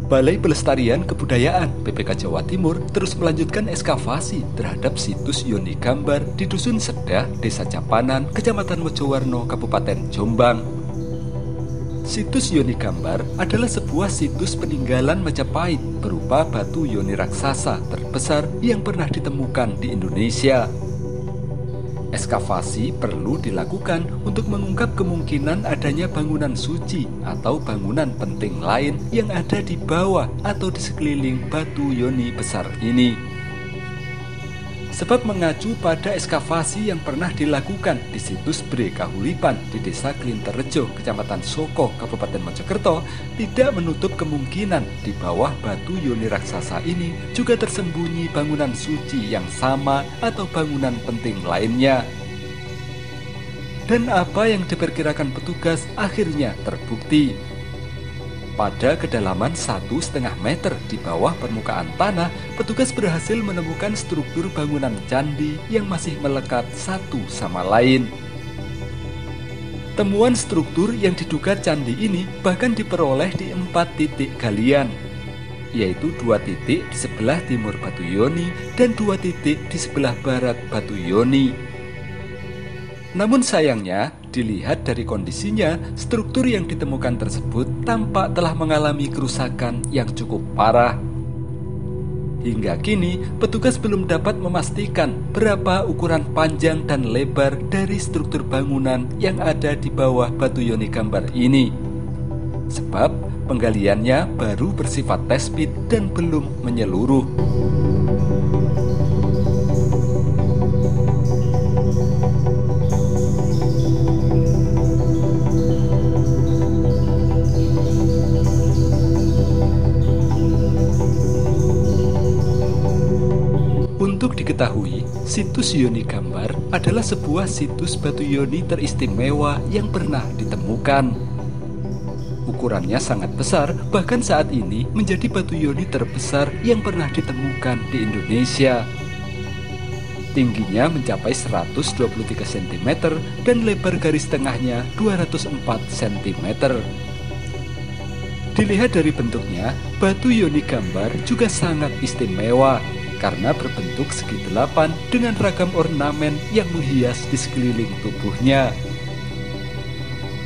Balai Pelestarian Kebudayaan PPK Jawa Timur terus melanjutkan ekskavasi terhadap situs Yoni Gambar di Dusun Sedah, Desa Capanan, Kecamatan Mojowarno, Kabupaten Jombang. Situs Yoni Gambar adalah sebuah situs peninggalan Majapahit berupa batu yoni raksasa terbesar yang pernah ditemukan di Indonesia. Ekskavasi perlu dilakukan untuk mengungkap kemungkinan adanya bangunan suci atau bangunan penting lain yang ada di bawah atau di sekeliling batu yoni besar ini. Sebab mengacu pada ekskavasi yang pernah dilakukan di situs Bre Kahulipan di Desa Klinterrejo, Kecamatan Soko, Kabupaten Mojokerto, tidak menutup kemungkinan di bawah batu yoni raksasa ini juga tersembunyi bangunan suci yang sama atau bangunan penting lainnya. Dan apa yang diperkirakan petugas akhirnya terbukti. Pada kedalaman 1,5 meter di bawah permukaan tanah, petugas berhasil menemukan struktur bangunan candi yang masih melekat satu sama lain. Temuan struktur yang diduga candi ini bahkan diperoleh di 4 titik galian, yaitu 2 titik di sebelah timur batu yoni dan 2 titik di sebelah barat batu yoni. Namun sayangnya, dilihat dari kondisinya, struktur yang ditemukan tersebut tampak telah mengalami kerusakan yang cukup parah. Hingga kini, petugas belum dapat memastikan berapa ukuran panjang dan lebar dari struktur bangunan yang ada di bawah batu yoni gambar ini. Sebab penggaliannya baru bersifat tespit dan belum menyeluruh. Untuk diketahui, situs Yoni Gambar adalah sebuah situs batu yoni teristimewa yang pernah ditemukan. Ukurannya sangat besar, bahkan saat ini menjadi batu yoni terbesar yang pernah ditemukan di Indonesia. Tingginya mencapai 123 cm dan lebar garis tengahnya 204 cm. Dilihat dari bentuknya, batu Yoni Gambar juga sangat istimewa karena berbentuk segi 8 dengan ragam ornamen yang menghias di sekeliling tubuhnya.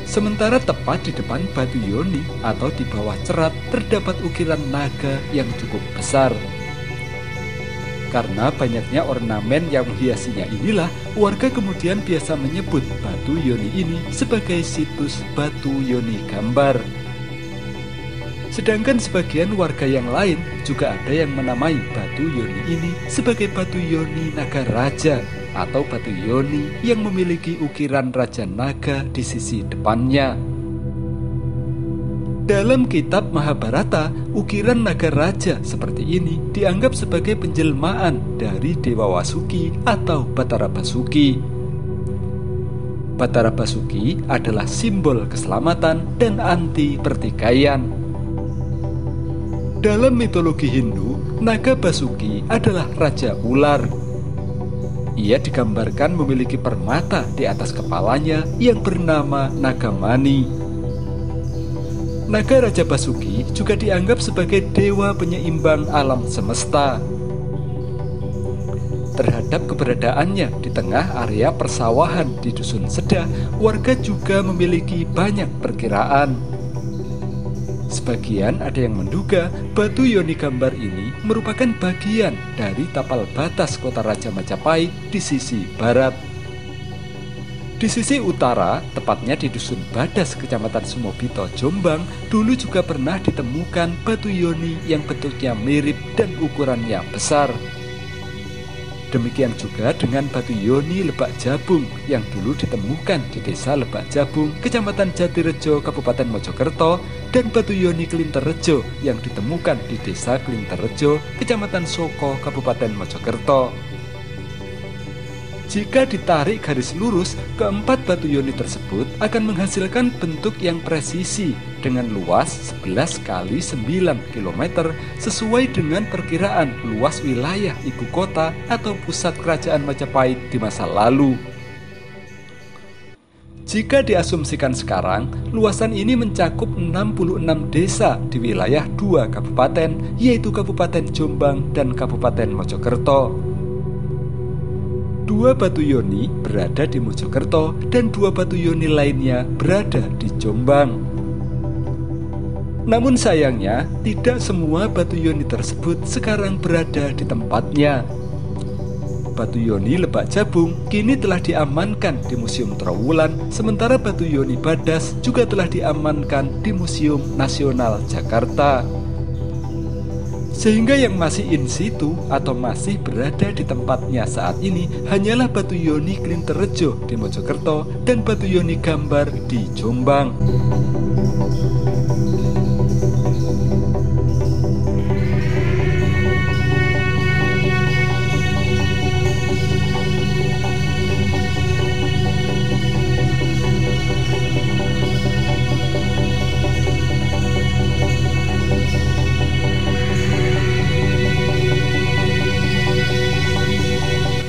Sementara tepat di depan batu yoni atau di bawah cerat terdapat ukiran naga yang cukup besar. Karena banyaknya ornamen yang menghiasinya inilah, warga kemudian biasa menyebut batu yoni ini sebagai situs batu Yoni Gambar. Sedangkan sebagian warga yang lain juga ada yang menamai batu yoni ini sebagai batu yoni naga raja atau batu yoni yang memiliki ukiran raja naga di sisi depannya. Dalam kitab Mahabharata, ukiran naga raja seperti ini dianggap sebagai penjelmaan dari Dewa Wasuki atau Batara Basuki. Batara Basuki adalah simbol keselamatan dan anti pertikaian. Dalam mitologi Hindu, naga Basuki adalah raja ular. Ia digambarkan memiliki permata di atas kepalanya yang bernama Nagamani. Naga Raja Basuki juga dianggap sebagai dewa penyeimbang alam semesta. Terhadap keberadaannya di tengah area persawahan di Dusun Sedah, warga juga memiliki banyak perkiraan. Sebagian ada yang menduga batu Yoni Gambar ini merupakan bagian dari tapal batas kota Raja Majapahit di sisi barat. Di sisi utara, tepatnya di Dusun Badas, Kecamatan Sumobito, Jombang, dulu juga pernah ditemukan batu yoni yang bentuknya mirip dan ukurannya besar. Demikian juga dengan batu yoni Lebak Jabung yang dulu ditemukan di Desa Lebak Jabung, Kecamatan Jatirejo, Kabupaten Mojokerto, dan batu yoni Klinterrejo yang ditemukan di Desa Klinterrejo, Kecamatan Soko, Kabupaten Mojokerto. Jika ditarik garis lurus, keempat batu yoni tersebut akan menghasilkan bentuk yang presisi dengan luas 11 kali 9 km sesuai dengan perkiraan luas wilayah ibu kota atau pusat kerajaan Majapahit di masa lalu. Jika diasumsikan sekarang, luasan ini mencakup 66 desa di wilayah 2 kabupaten, yaitu Kabupaten Jombang dan Kabupaten Mojokerto. 2 batu yoni berada di Mojokerto dan 2 batu yoni lainnya berada di Jombang. Namun sayangnya, tidak semua batu yoni tersebut sekarang berada di tempatnya. Batu yoni Lebak Jabung kini telah diamankan di Museum Trowulan, sementara batu yoni Badas juga telah diamankan di Museum Nasional Jakarta. Sehingga yang masih in situ atau masih berada di tempatnya saat ini hanyalah batu yoni Klinterrejo di Mojokerto dan batu yoni Gambar di Jombang.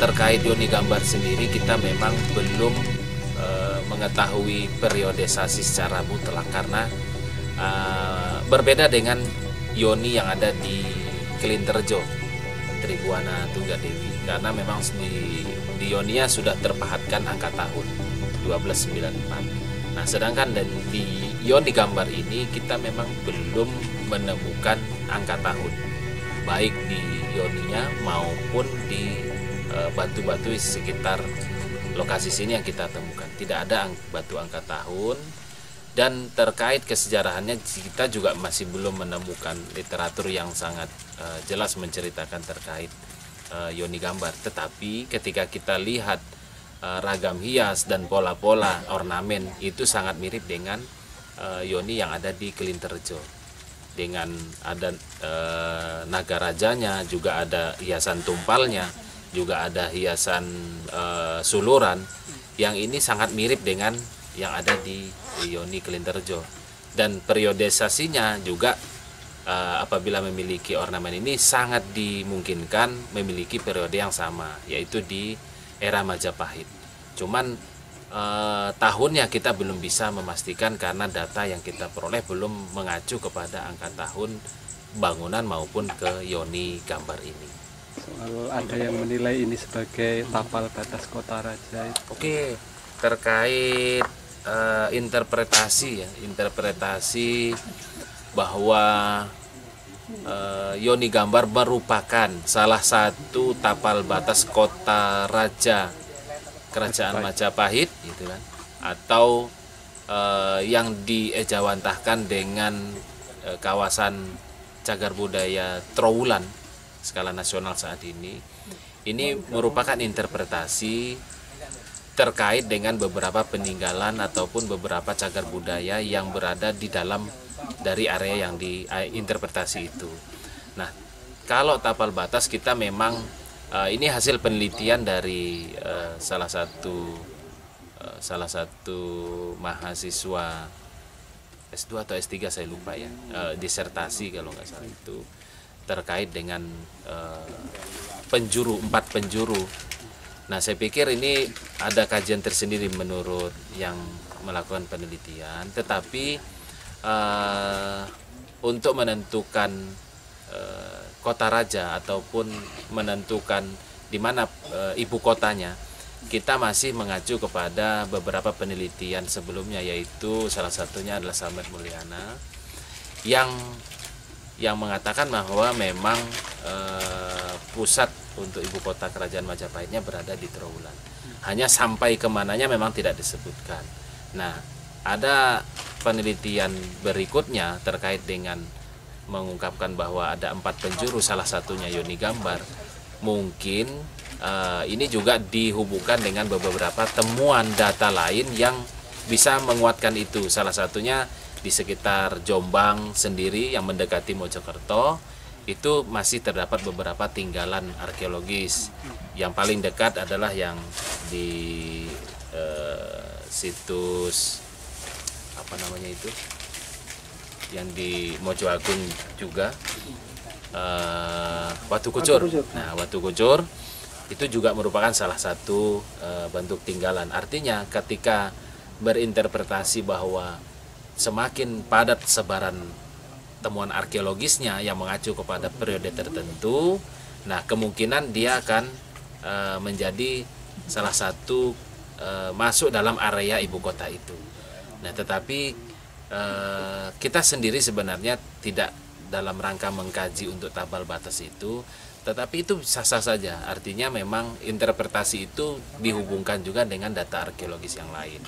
Terkait yoni gambar sendiri, kita memang belum mengetahui periodisasi secara mutlak karena berbeda dengan yoni yang ada di Klinterrejo, Tribuana Tunggadewi, karena memang di yonia sudah terpahatkan angka tahun 1294. Nah, sedangkan di yoni gambar ini kita memang belum menemukan angka tahun, baik di yoninya maupun di batu-batu sekitar lokasi sini yang kita temukan. Tidak ada batu angka tahun, dan terkait kesejarahannya kita juga masih belum menemukan literatur yang sangat jelas menceritakan terkait yoni gambar. Tetapi ketika kita lihat ragam hias dan pola-pola ornamen itu sangat mirip dengan yoni yang ada di Klinterrejo. Dengan ada naga rajanya, juga ada hiasan tumpalnya, juga ada hiasan suluran yang ini sangat mirip dengan yang ada di yoni Klinterrejo. Dan periodisasinya juga apabila memiliki ornamen ini sangat dimungkinkan memiliki periode yang sama, yaitu di era Majapahit. Cuman tahunnya kita belum bisa memastikan karena data yang kita peroleh belum mengacu kepada angka tahun bangunan maupun ke yoni gambar ini. Soal ada yang menilai ini sebagai tapal batas kota raja. Oke, terkait interpretasi bahwa yoni gambar merupakan salah satu tapal batas kota raja Kerajaan Majapahit, gitu kan, atau yang diejawantahkan dengan kawasan cagar budaya Trowulan skala nasional saat ini merupakan interpretasi terkait dengan beberapa peninggalan ataupun beberapa cagar budaya yang berada di dalam dari area yang diinterpretasi itu. Nah, kalau tapal batas kita memang ini hasil penelitian dari salah satu mahasiswa S2 atau S3 saya lupa ya, disertasi kalau nggak salah itu terkait dengan 4 penjuru. Nah, saya pikir ini ada kajian tersendiri menurut yang melakukan penelitian, tetapi untuk menentukan kota raja ataupun menentukan di mana ibu kotanya, kita masih mengacu kepada beberapa penelitian sebelumnya, yaitu salah satunya adalah Samet Mulyana yang mengatakan bahwa memang pusat untuk ibu kota kerajaan Majapahitnya berada di Trowulan. Hanya sampai kemananya memang tidak disebutkan. Nah, ada penelitian berikutnya terkait dengan mengungkapkan bahwa ada 4 penjuru, salah satunya yoni gambar. Mungkin ini juga dihubungkan dengan beberapa temuan data lain yang bisa menguatkan itu. Salah satunya di sekitar Jombang sendiri yang mendekati Mojokerto itu masih terdapat beberapa tinggalan arkeologis. Yang paling dekat adalah yang di situs apa namanya itu, yang di Mojo Agung juga, Watu Kucur. Nah, Watu Kucur itu juga merupakan salah satu bentuk tinggalan. Artinya ketika berinterpretasi bahwa semakin padat sebaran temuan arkeologisnya yang mengacu kepada periode tertentu, nah kemungkinan dia akan menjadi salah satu masuk dalam area ibu kota itu. Nah, tetapi kita sendiri sebenarnya tidak dalam rangka mengkaji untuk tabal batas itu, tetapi itu sah-sah saja. Artinya memang interpretasi itu dihubungkan juga dengan data arkeologis yang lain.